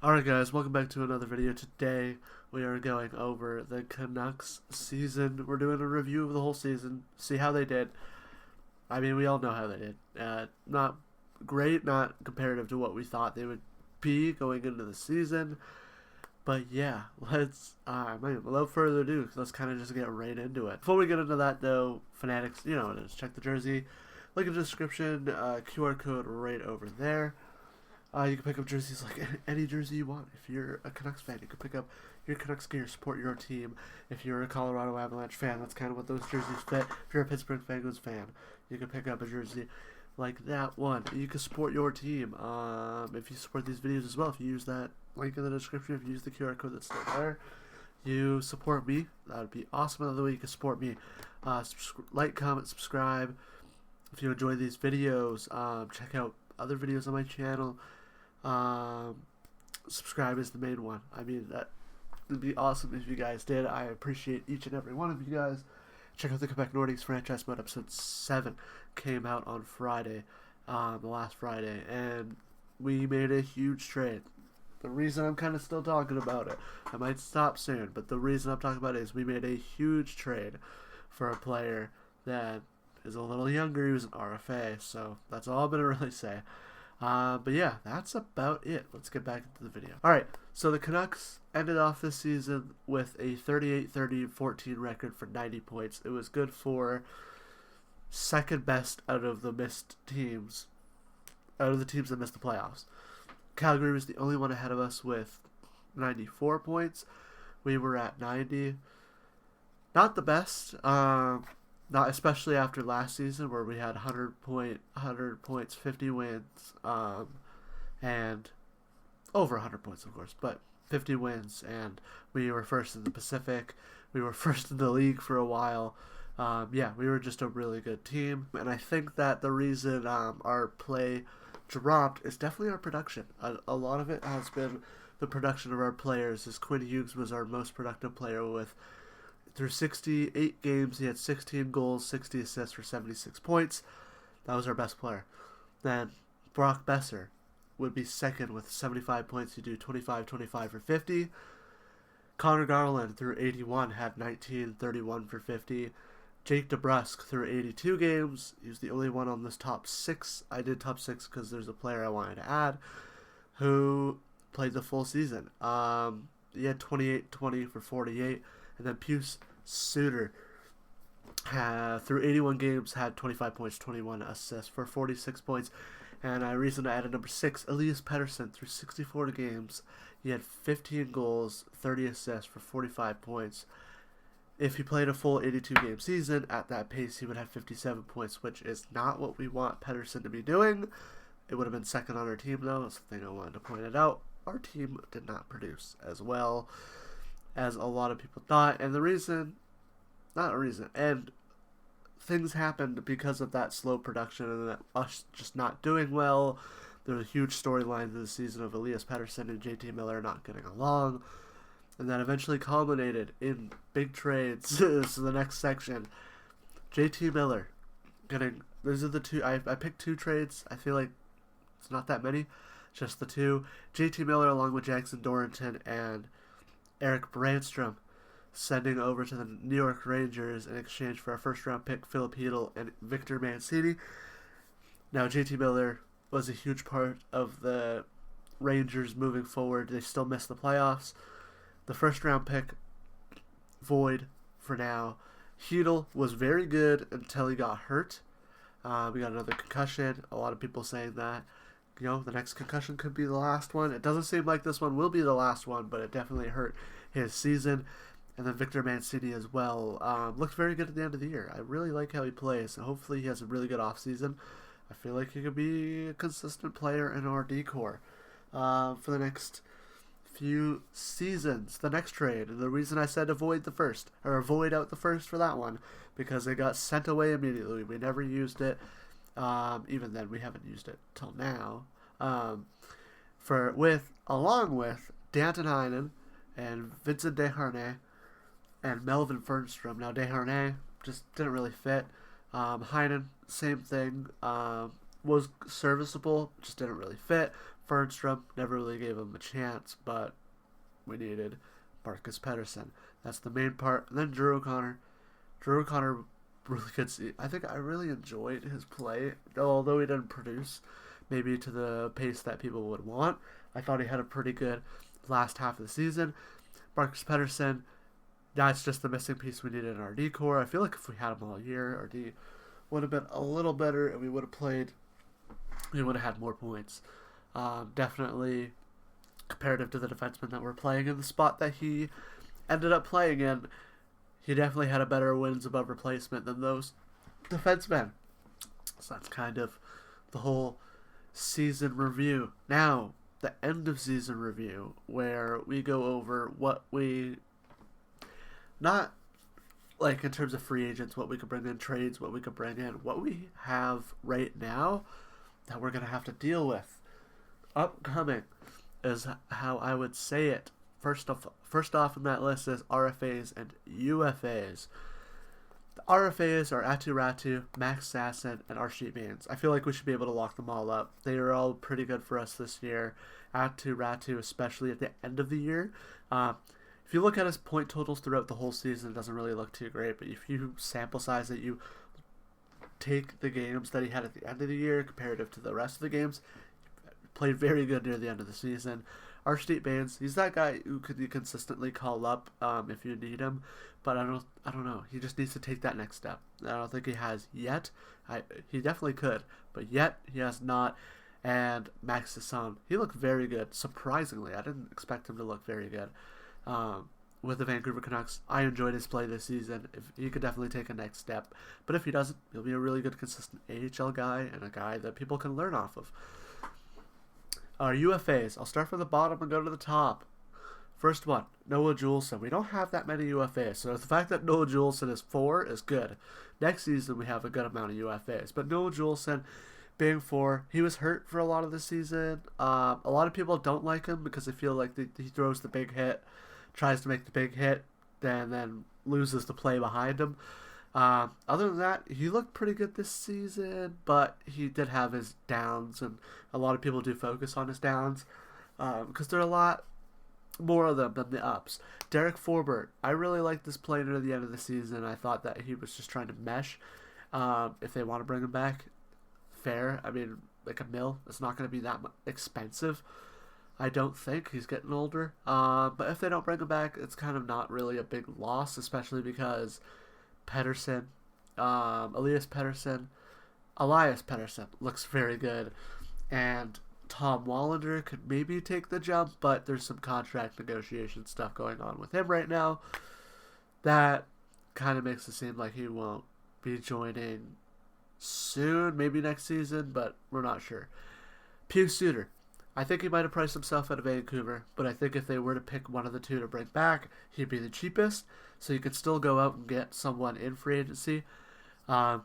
Alright guys, welcome back to another video. Today we are going over the Canucks season. We're doing a review of the whole season, see how they did. I mean, we all know how they did. Not great, not comparative to what we thought they would be going into the season. But yeah, without further ado, let's kind of just get right into it. Before we get into that though, Fanatics, you know what it is. Check the jersey, link in the description, QR code right over there. You can pick up jerseys like any jersey you want. If you're a Canucks fan, you can pick up your Canucks gear, support your team. If you're a Colorado Avalanche fan, that's kind of what those jerseys fit. If you're a Pittsburgh Penguins fan, you can pick up a jersey like that one. You can support your team. If you support these videos as well, if you use that link in the description, if you use the QR code that's still there, you support me. That would be awesome. Another way you can support me, like, comment, subscribe. If you enjoy these videos, check out other videos on my channel. Subscribe is the main one. I mean, that would be awesome if you guys did. I appreciate each and every one of you guys. Check out the Quebec Nordiques franchise mode. Episode 7 came out on Friday, the last Friday, and we made a huge trade. The reason I'm kind of still talking about it, I might stop soon, but the reason I'm talking about it is we made a huge trade for a player that is a little younger. He was an RFA, so that's all I'm going to really say. But yeah, that's about it. Let's get back into the video. Alright, so the Canucks ended off this season with a 38-30-14 record for 90 points. It was good for second best out of the teams that missed the playoffs. Calgary was the only one ahead of us with 94 points. We were at 90. Not the best. Not especially after last season where we had 100 points, 50 wins, and over 100 points, of course, but 50 wins, and we were first in the Pacific. We were first in the league for a while. Yeah, we were just a really good team, and I think that the reason our play dropped is definitely our production. A lot of it has been the production of our players, as Quinn Hughes was our most productive player with through 68 games, he had 16 goals, 60 assists for 76 points. That was our best player. Then Brock Besser would be second with 75 points. He'd do 25-25 for 50. Connor Garland through 81 had 19-31 for 50. Jake DeBrusk through 82 games. He was the only one on this top 6. I did top 6 because there's a player I wanted to add who played the full season. He had 28-20 for 48. And then Pius Suter through 81 games had 25 points, 21 assists for 46 points. And I recently added number 6, Elias Pettersson, through 64 games. He had 15 goals, 30 assists for 45 points. If he played a full 82-game season at that pace, he would have 57 points, which is not what we want Pettersson to be doing. It would have been second on our team, though. That's the thing I wanted to point it out. Our team did not produce as well as a lot of people thought, and and things happened because of that slow production and that us just not doing well. There was a huge storyline this season of Elias Pettersson and JT Miller not getting along, and that eventually culminated in big trades. So the next section, JT Miller these are the two, I picked 2 trades. I feel like it's not that many, just the 2. JT Miller along with Jackson Dorrington and Eric Brandstrom sending over to the New York Rangers in exchange for a first-round pick, Philip Hedl, and Victor Mancini. Now, JT Miller was a huge part of the Rangers moving forward. They still missed the playoffs. The first-round pick, void for now. Hedl was very good until he got hurt. We got another concussion. A lot of people saying that the next concussion could be the last one. It doesn't seem like this one will be the last one, but it definitely hurt his season. And then Victor Mancini as well. Looked very good at the end of the year. I really like how he plays, and hopefully he has a really good offseason. I feel like he could be a consistent player in our decor for the next few seasons. The next trade, and the reason I said avoid out the first for that one, because it got sent away immediately. We never used it. Even then, we haven't used it till now. Along with Danton Heinen and Vincent Desharnais and Melvin Fernstrom. Now, Desharnais just didn't really fit. Heinen, same thing. Was serviceable, just didn't really fit. Fernstrom, never really gave him a chance, but we needed Marcus Pettersson. That's the main part. And then Drew O'Connor. Drew O'Connor really could see. I think I really enjoyed his play, although he didn't produce maybe to the pace that people would want. I thought he had a pretty good last half of the season. Marcus Pettersson, that's just the missing piece we needed in our D core. I feel like if we had him all year, our D would have been a little better, and we would have had more points. Definitely comparative to the defensemen that were playing in the spot that he ended up playing in, he definitely had a better wins above replacement than those defensemen. So that's kind of the whole season review. Now, the end of season review, where we go over what we, not like in terms of free agents, what we could bring in, trades, what we could bring in, what we have right now that we're going to have to deal with. Upcoming is how I would say it. First off in that list is RFAs and UFAs. The RFAs are Atu Ratu, Max Sasson, and Arshdeep Bains. I feel like we should be able to lock them all up. They are all pretty good for us this year. Atu Ratu, especially at the end of the year. If you look at his point totals throughout the whole season, it doesn't really look too great. But if you sample size that you take the games that he had at the end of the year comparative to the rest of the games, played very good near the end of the season. Arshdeep Bains, he's that guy who could you consistently call up if you need him, but I don't know. He just needs to take that next step. I don't think he has yet. He definitely could, but yet he has not. And Max Sasson, he looked very good. Surprisingly, I didn't expect him to look very good with the Vancouver Canucks. I enjoyed his play this season. He could definitely take a next step, but if he doesn't, he'll be a really good, consistent AHL guy and a guy that people can learn off of. Our UFAs. I'll start from the bottom and go to the top. First one, Noah Juleson. We don't have that many UFAs, so the fact that Noah Juleson is 4 is good. Next season, we have a good amount of UFAs. But Noah Juleson being 4, he was hurt for a lot of the season. A lot of people don't like him because they feel like he throws the big hit, tries to make the big hit, and then loses the play behind him. Other than that, he looked pretty good this season, but he did have his downs, and a lot of people do focus on his downs because there are a lot more of them than the ups. Derek Forbert, I really liked this play near the end of the season. I thought that he was just trying to mesh. If they want to bring him back, fair. I mean, like $1 million, it's not going to be that expensive. I don't think. He's getting older. But if they don't bring him back, it's kind of not really a big loss, especially because Pettersson, Elias Pettersson looks very good, and Tom Wallander could maybe take the jump, but there's some contract negotiation stuff going on with him right now that kind of makes it seem like he won't be joining soon, maybe next season, but we're not sure. Pius Suter, I think he might have priced himself out of Vancouver, but I think if they were to pick one of the two to bring back, he'd be the cheapest, so you could still go out and get someone in free agency if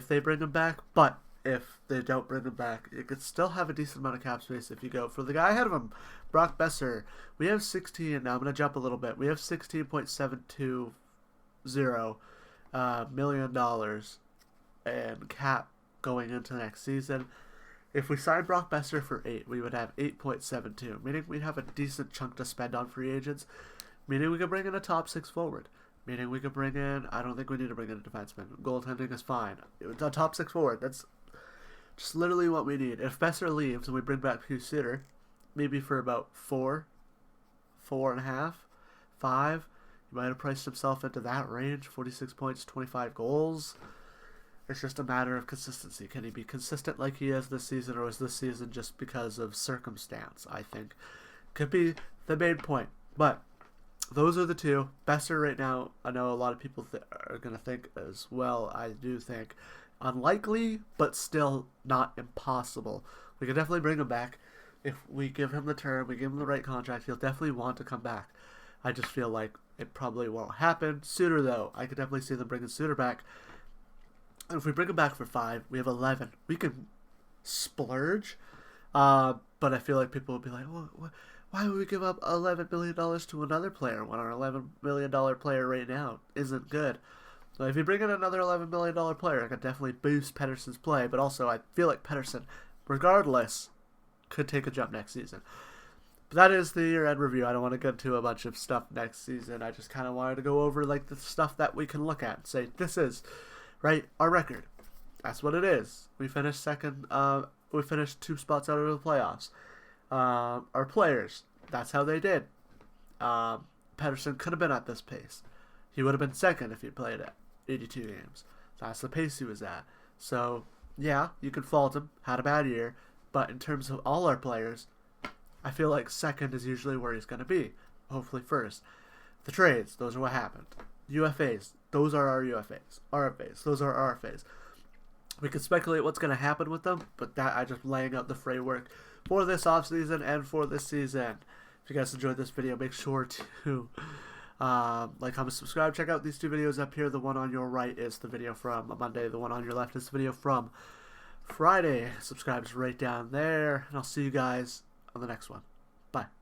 they bring him back. But if they don't bring him back, you could still have a decent amount of cap space if you go for the guy ahead of him, Brock Besser. We have 16, now I'm going to jump a little bit. We have $16.720 million in cap going into next season. If we sign Brock Besser for 8, we would have 8.72, meaning we'd have a decent chunk to spend on free agents, meaning we could bring in a top 6 forward, meaning we could bring in, I don't think we need to bring in a defenseman. Goaltending is fine. A top 6 forward, that's just literally what we need. If Besser leaves and we bring back Pius Suter, maybe for about 4, 4.5, 5, he might have priced himself into that range, 46 points, 25 goals. It's just a matter of consistency. Can he be consistent like he is this season, or is this season just because of circumstance, I think? Could be the main point. But those are the two. Besser right now, I know a lot of people are going to think as well. I do think unlikely, but still not impossible. We could definitely bring him back. If we give him the term, we give him the right contract, he'll definitely want to come back. I just feel like it probably won't happen. Suter, though, I could definitely see them bringing Suter back. And if we bring him back for 5, we have 11. We can splurge, but I feel like people would be like, well, why would we give up $11 million to another player when our $11 million player right now isn't good? So if you bring in another $11 million player, it could definitely boost Pettersson's play, but also I feel like Pettersson regardless, could take a jump next season. But that is the year-end review. I don't want to get into a bunch of stuff next season. I just kind of wanted to go over like the stuff that we can look at and say, this is, right, our record. That's what it is. We finished second. We finished 2 spots out of the playoffs. Our players, that's how they did. Pedersen could have been at this pace. He would have been second if he played at 82 games. That's the pace he was at. So, yeah, you can fault him. Had a bad year. But in terms of all our players, I feel like second is usually where he's going to be. Hopefully first. The trades, those are what happened. UFAs, those are our UFAs. RFAs, those are RFAs. We can speculate what's going to happen with them, but that I just laying out the framework for this offseason and for this season. If you guys enjoyed this video, make sure to like, comment, subscribe. Check out these 2 videos up here. The one on your right is the video from Monday. The one on your left is the video from Friday. Subscribe's right down there. And I'll see you guys on the next one. Bye.